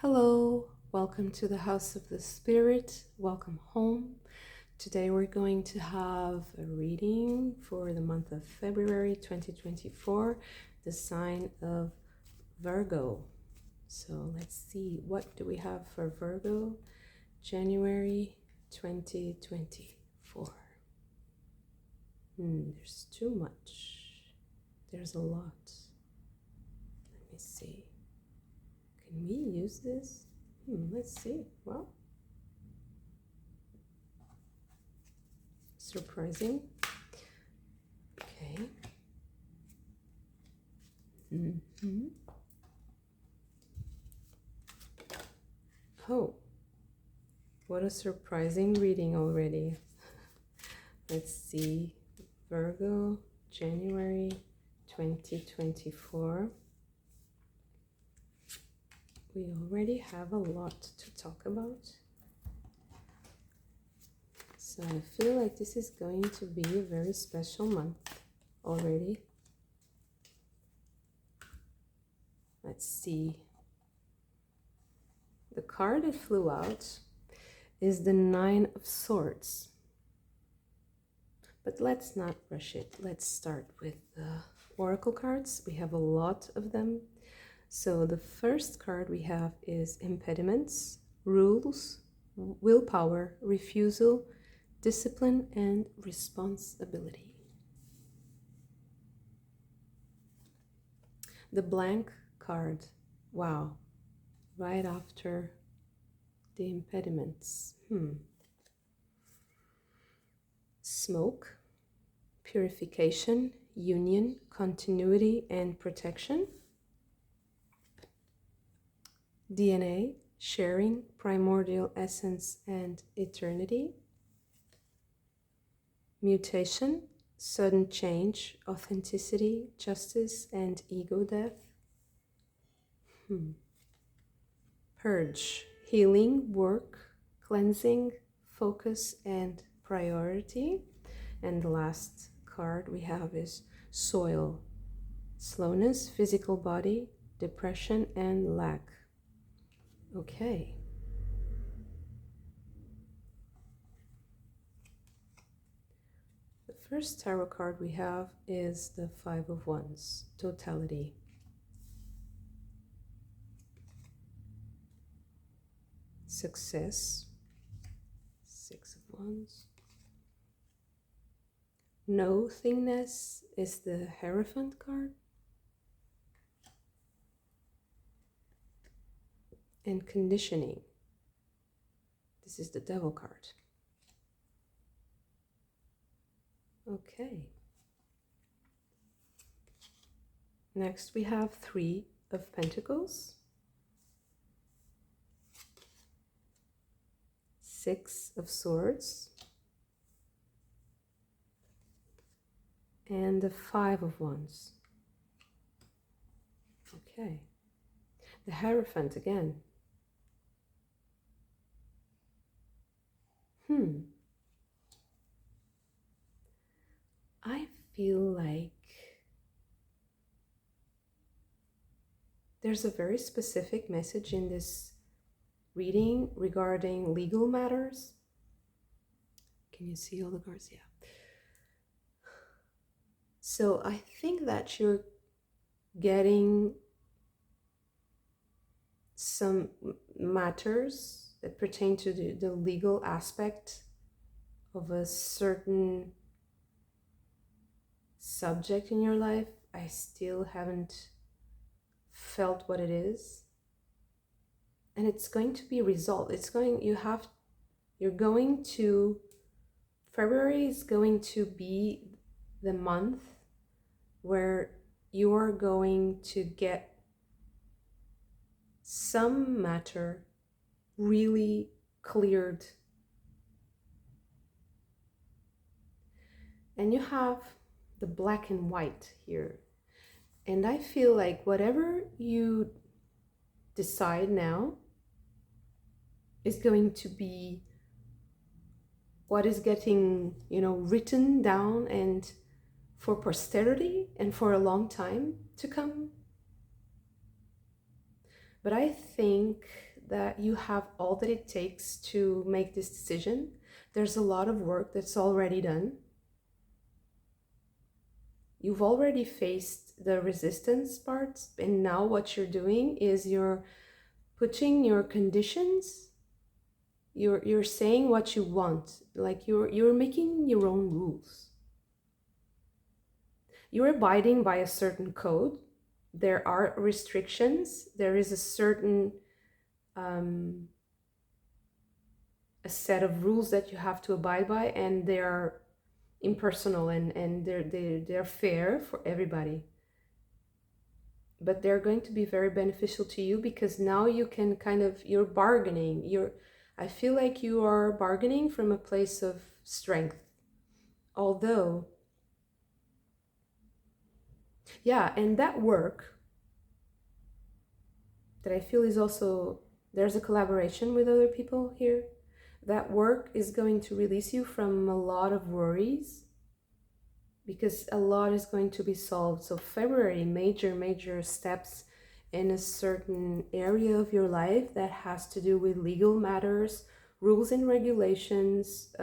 Hello, welcome to the House of the Spirit. Welcome home. Today we're going to have a reading for the month of February 2024, the sign of Virgo. So let's see, what do we have for Virgo, January 2024? There's too much. There's a lot. Let me see. Can we use this? Let's see. Well, surprising. Okay. Oh, what a surprising reading already. Let's see. Virgo, January 2024. We already have a lot to talk about. So I feel like this is going to be a very special month already. Let's see. The card that flew out is the Nine of Swords. But let's not rush it. Let's start with the oracle cards. We have a lot of them. So the first card we have is impediments, rules, willpower, refusal, discipline, and responsibility. The blank card, wow, right after the impediments. Smoke, purification, union, continuity, and protection. DNA, sharing, primordial essence, and eternity. Mutation, sudden change, authenticity, justice, and ego death. Purge, healing, work, cleansing, focus, and priority. And the last card we have is soil, slowness, physical body, depression, and lack. Okay. The first tarot card we have is the Five of Wands, totality. Success, Six of Wands. Nothingness is the Hierophant card. And conditioning. This is the Devil card. Okay. Next we have Three of Pentacles. Six of Swords. And the Five of Wands. Okay. The Hierophant again. I feel like there's a very specific message in this reading regarding legal matters. Can you see all the cards? Yeah. So I think that you're getting some matters that pertain to the legal aspect of a certain subject in your life. I still haven't felt what it is, and it's going to be resolved. February is going to be the month where you are going to get some matter really cleared. And you have the black and white here. And I feel like whatever you decide now is going to be what is getting, written down and for posterity and for a long time to come. But I think that you have all that it takes to make this decision. There's a lot of work that's already done. You've already faced the resistance parts, and now what you're doing is you're putting your conditions. You're saying what you want, like you're making your own rules. You're abiding by a certain code. There are restrictions. There is a certain a set of rules that you have to abide by, and they are impersonal, and they're fair for everybody. But they're going to be very beneficial to you, because now you can kind of, you're bargaining. I feel like you are bargaining from a place of strength. Although, yeah, and that work that I feel is also, there's a collaboration with other people here. That work is going to release you from a lot of worries, because a lot is going to be solved. So February, major steps in a certain area of your life that has to do with legal matters, rules and regulations,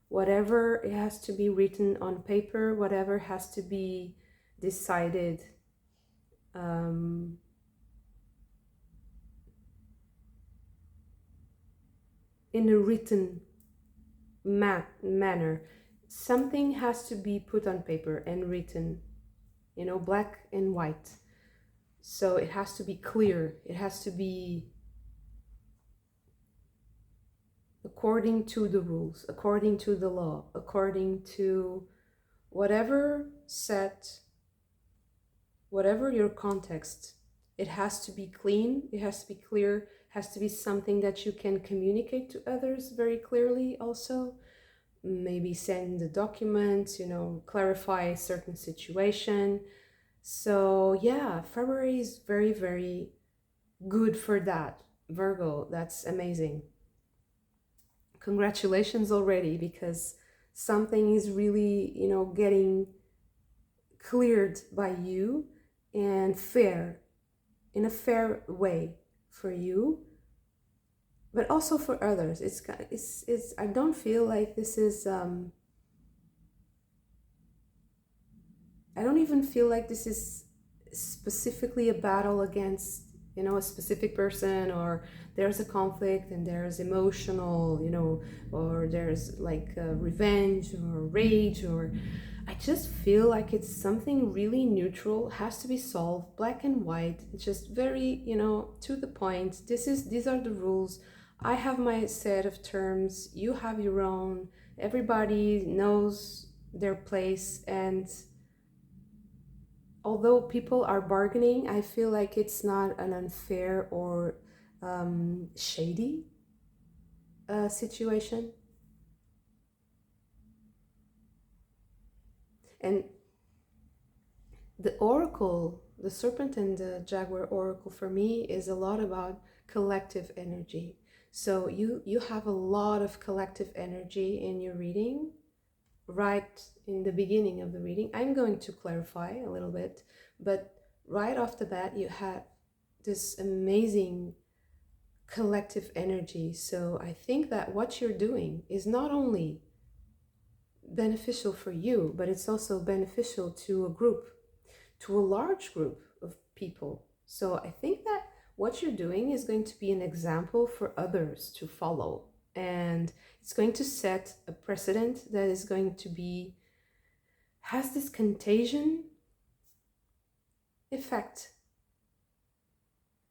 whatever it has to be written on paper, whatever has to be decided in a written manner. Something has to be put on paper and written, black and white. So it has to be clear. It has to be according to the rules, according to the law, according to whatever your context. It has to be clean, it has to be clear, it has to be something that you can communicate to others very clearly also. Maybe send the documents, clarify a certain situation. So yeah, February is very, very good for that. Virgo, that's amazing. Congratulations already, because something is really, getting cleared by you, and in a fair way for you, but also for others. It's I don't feel like this is I don't even feel like this is specifically a battle against, a specific person, or there's a conflict and there's emotional, or there's like revenge or rage, or I just feel like it's something really neutral, has to be solved, black and white. It's just very, to the point. These are the rules. I have my set of terms, you have your own. Everybody knows their place, and although people are bargaining, I feel like it's not an unfair or shady situation. And the oracle, the Serpent and the Jaguar oracle, for me is a lot about collective energy. So you have a lot of collective energy in your reading. Right in the beginning of the reading, I'm going to clarify a little bit, but right off the bat you have this amazing collective energy. So I think that what you're doing is not only beneficial for you, but it's also beneficial to a group, to a large group of people. So I think that what you're doing is going to be an example for others to follow, and it's going to set a precedent that is going to be, has this contagion effect,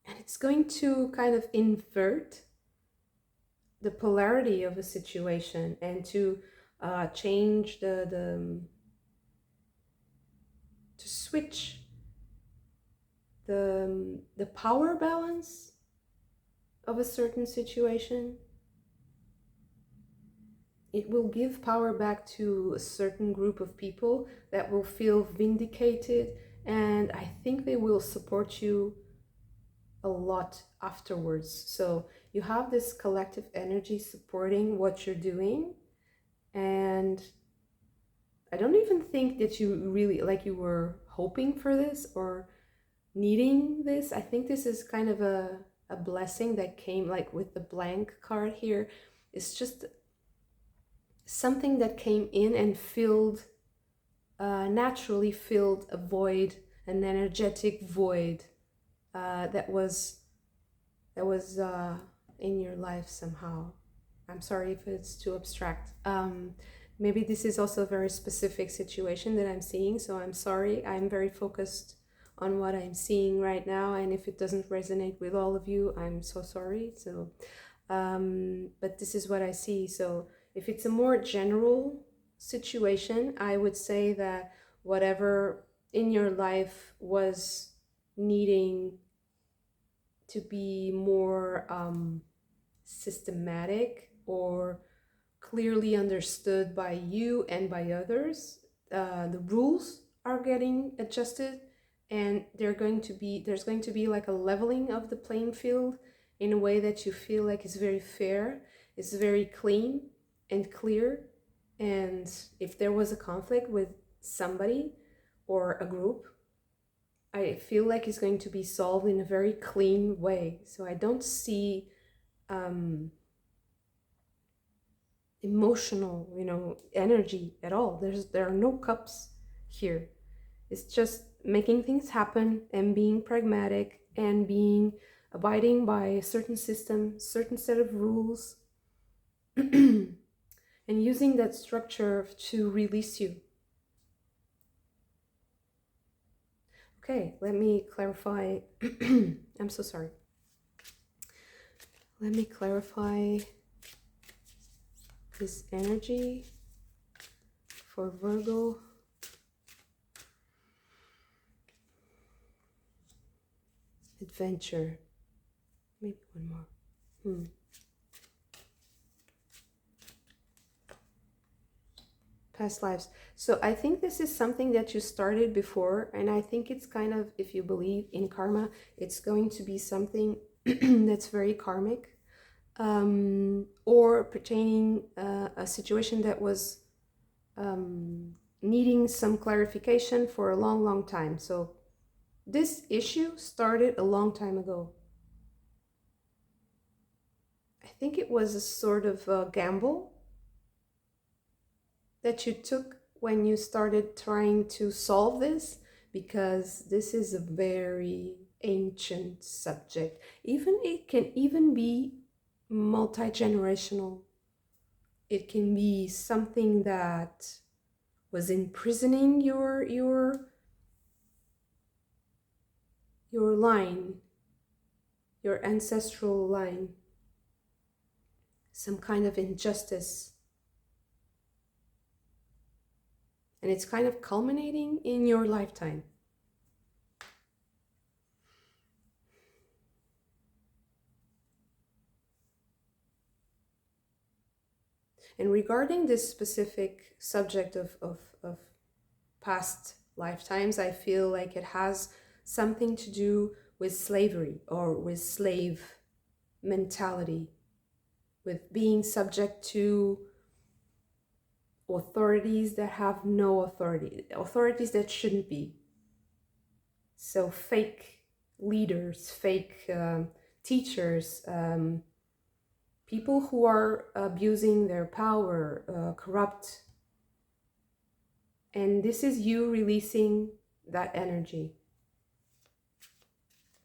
and it's going to kind of invert the polarity of a situation, and to change to switch the power balance of a certain situation. It will give power back to a certain group of people that will feel vindicated, and I think they will support you a lot afterwards. So you have this collective energy supporting what you're doing, and I don't even think that you really, like, you were hoping for this, or needing this. I think this is kind of a blessing that came, like with the blank card here. It's just something that came in and filled, naturally filled a void, an energetic void that was in your life somehow. I'm sorry if it's too abstract. Maybe this is also a very specific situation that I'm seeing, so I'm sorry. I'm very focused on what I'm seeing right now, and if it doesn't resonate with all of you, I'm so sorry. So, but this is what I see. So if it's a more general situation, I would say that whatever in your life was needing to be more systematic or clearly understood by you and by others, the rules are getting adjusted, and there's going to be like a leveling of the playing field in a way that you feel like is very fair, it's very clean and clear. And if there was a conflict with somebody or a group, I feel like it's going to be solved in a very clean way. So I don't see emotional, energy at all. There are no cups here. It's just making things happen and being pragmatic and abiding by a certain system, certain set of rules, and using that structure to release you. Okay, let me clarify. I'm so sorry. Let me clarify this energy for Virgo. Adventure. Maybe one more. Past lives. So I think this is something that you started before, and I think it's kind of, if you believe in karma, it's going to be something that's very karmic, or pertaining a situation that was needing some clarification for a long, long time. So this issue started a long time ago. I think it was a sort of a gamble that you took when you started trying to solve this, because this is a very ancient subject. It can even be multi-generational. It can be something that was imprisoning your line, your ancestral line, some kind of injustice. And it's kind of culminating in your lifetime. And regarding this specific subject of past lifetimes, I feel like it has something to do with slavery or with slave mentality, with being subject to authorities that have no authority, authorities that shouldn't be. So fake leaders, fake teachers, people who are abusing their power, corrupt. And this is you releasing that energy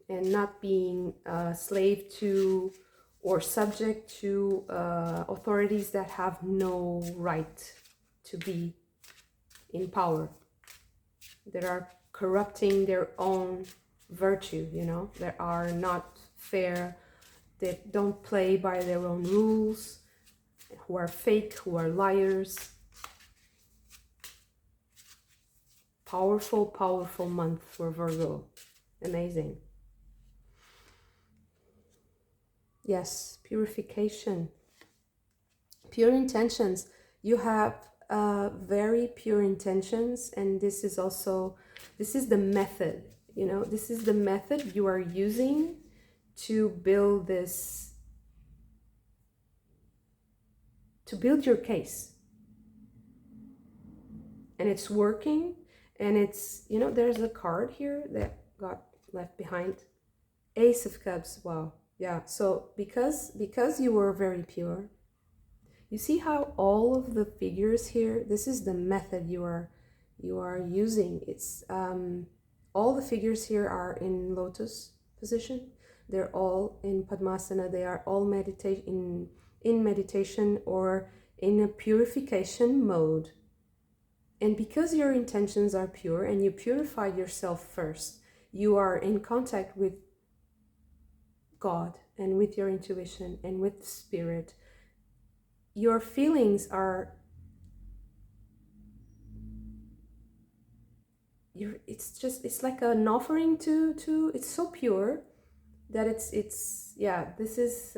and not being a slave to or subject to authorities that have no right to be in power, that are corrupting their own virtue, that are not fair, that don't play by their own rules, who are fake, who are liars. Powerful, powerful month for Virgo. Amazing. Yes, purification. Pure intentions. You have very pure intentions, and this is the method, this is the method you are using to build this, to build your case. And it's working, and it's, there's a card here that got left behind. Ace of Cups. Wow. Yeah. So because you were very pure, you see how all of the figures here, this is the method you are using. It's all the figures here are in lotus position. They're all in Padmasana. They are all in meditation or in a purification mode. And because your intentions are pure and you purified yourself first, you are in contact with God and with your intuition and with spirit. Your feelings are, it's like an offering to it's so pure that it's yeah, this is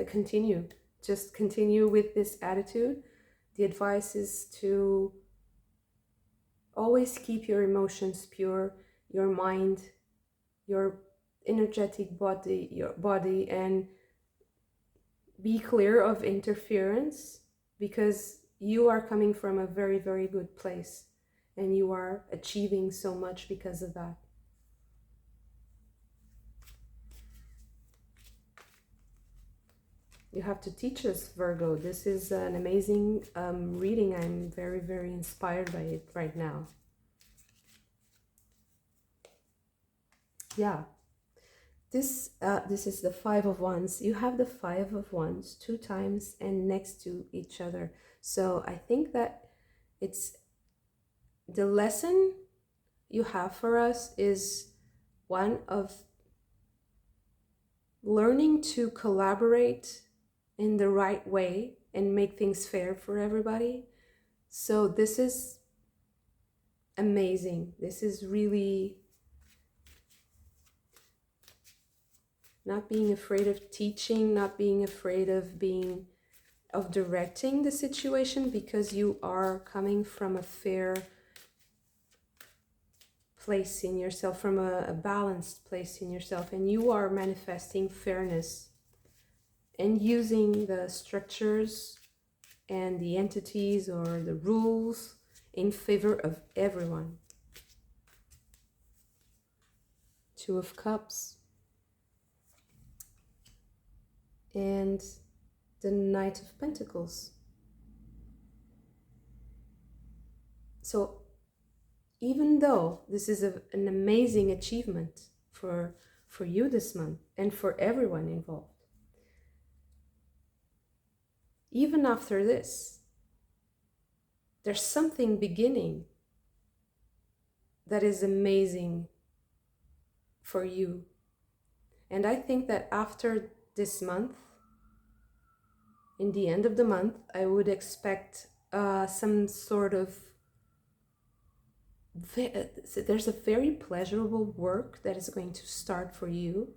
continue. Just continue with this attitude. The advice is to always keep your emotions pure, your mind, your energetic body, your body, and be clear of interference, because you are coming from a very, very good place and you are achieving so much because of that. You have to teach us, Virgo. This is an amazing reading. I'm very, very inspired by it right now. Yeah. This is the Five of Wands. You have the Five of Wands 2 times and next to each other. So I think that it's the lesson you have for us is one of learning to collaborate in the right way and make things fair for everybody. So this is amazing. This is really not being afraid of teaching, not being afraid of directing the situation, because you are coming from a fair place in yourself, from a balanced place in yourself, and you are manifesting fairness and using the structures and the entities or the rules in favor of everyone. Two of Cups and the Knight of Pentacles. So even though this is an amazing achievement for you this month and for everyone involved, even after this, there's something beginning that is amazing for you. And I think that after this month, in the end of the month, I would expect some sort of there's a very pleasurable work that is going to start for you,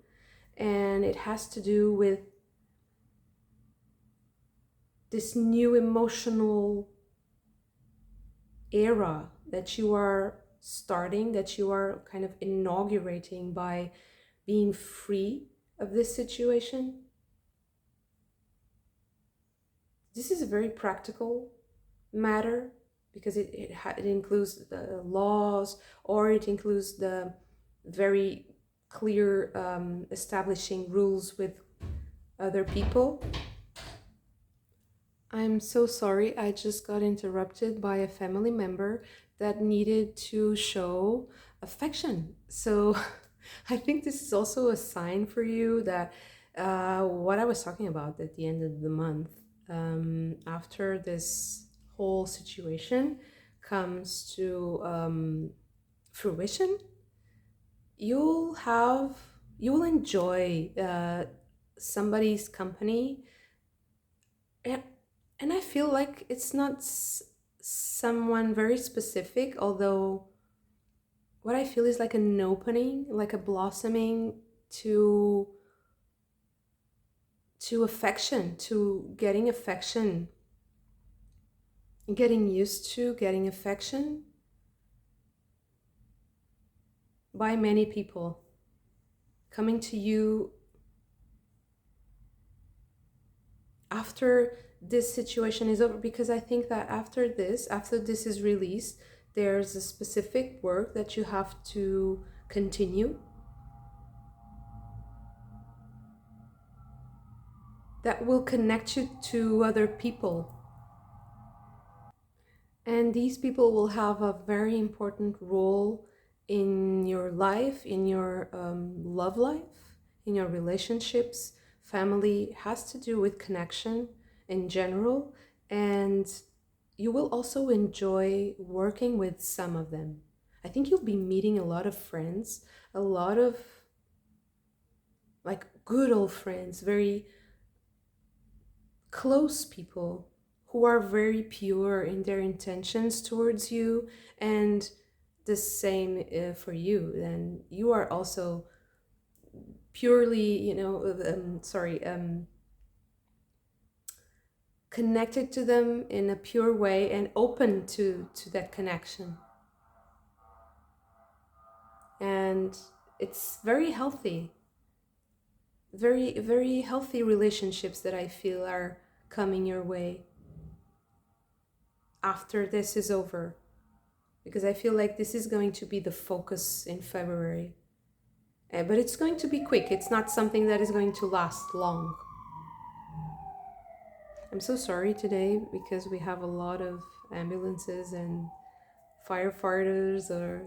and it has to do with this new emotional era that you are starting, that you are kind of inaugurating by being free of this situation. This is a very practical matter, because it includes the laws, or it includes the very clear establishing rules with other people. I'm so sorry, I just got interrupted by a family member that needed to show affection. So I think this is also a sign for you that what I was talking about at the end of the month, after this whole situation comes to fruition, you will enjoy somebody's company, and I feel like it's not someone very specific, although what I feel is like an opening, like a blossoming to affection, to getting affection, getting used to getting affection by many people coming to you after this situation is over. Because I think that after this is released, there's a specific work that you have to continue, that will connect you to other people. And these people will have a very important role in your life, in your love life, in your relationships. Family has to do with connection in general, and you will also enjoy working with some of them. I think you'll be meeting a lot of friends, a lot of like good old friends, very close people who are very pure in their intentions towards you, and the same for you. Then you are also purely, connected to them in a pure way and open to that connection. And it's very healthy, very healthy relationships that I feel are coming your way after this is over, because I feel like this is going to be the focus in February. But it's going to be quick. It's not something that is going to last long. I'm so sorry today because we have a lot of ambulances and firefighters or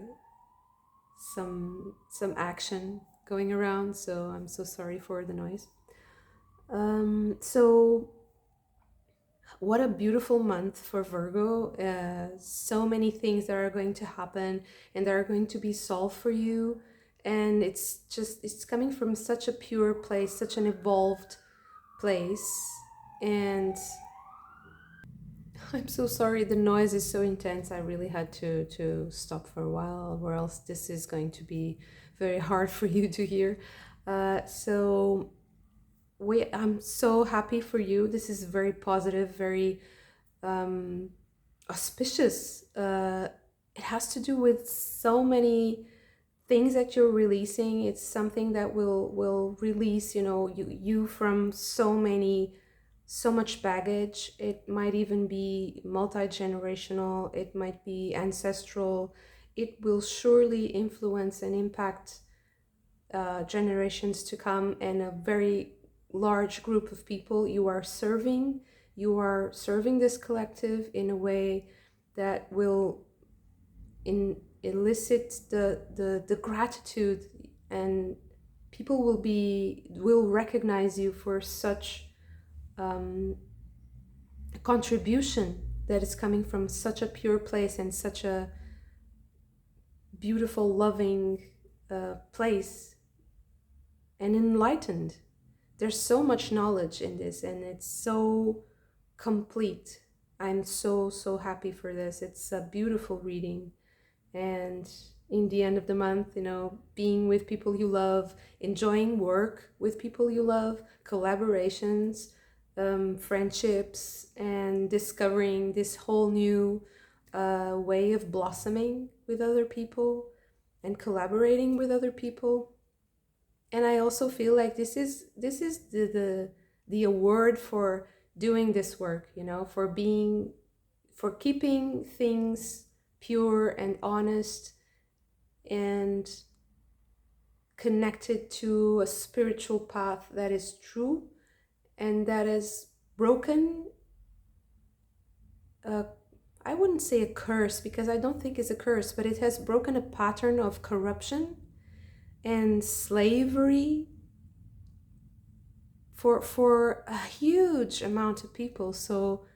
some action going around, so I'm so sorry for the noise. So what a beautiful month for Virgo. So many things that are going to happen and that are going to be solved for you. And it's coming from such a pure place, such an evolved place. And I'm so sorry, the noise is so intense. I really had to stop for a while, or else this is going to be very hard for you to hear. So I'm so happy for you. This is very positive, very auspicious. It has to do with so many things that you're releasing. It's something that will release, you from so much baggage. It might even be multi-generational, it might be ancestral. It will surely influence and impact generations to come, and a very large group of people you are serving this collective in a way that will elicit the gratitude, and people will recognize you for such a contribution that is coming from such a pure place and such a beautiful, loving place, and enlightened. There's so much knowledge in this, and it's so complete. I'm so happy for this. It's a beautiful reading. And in the end of the month, being with people you love, enjoying work with people you love, collaborations, friendships, and discovering this whole new way of blossoming with other people and collaborating with other people. And I also feel like this is the award for doing this work, for keeping things pure and honest and connected to a spiritual path that is true and that is broken. I wouldn't say a curse, because I don't think it's a curse, but it has broken a pattern of corruption and slavery for a huge amount of people. So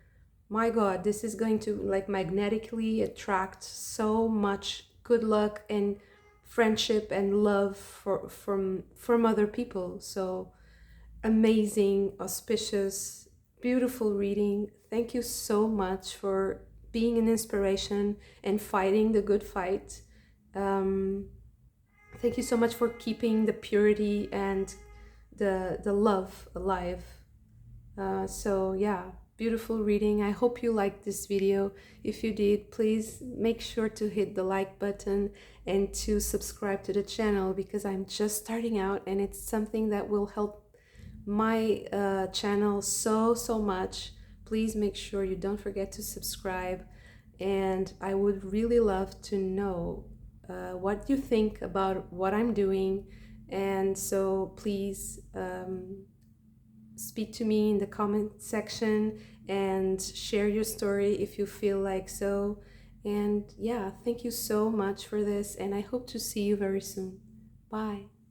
my God, this is going to like magnetically attract so much good luck and friendship and love from other people. So amazing, auspicious, beautiful reading. Thank you so much for being an inspiration and fighting the good fight. Thank you so much for keeping the purity and the love alive. So yeah, beautiful reading. I hope you liked this video. If you did, please make sure to hit the like button and to subscribe to the channel, because I'm just starting out and it's something that will help my channel so much. Please make sure you don't forget to subscribe, and I would really love to know what you think about what I'm doing. And so please speak to me in the comment section and share your story if you feel like so. And yeah, thank you so much for this, and I hope to see you very soon. Bye.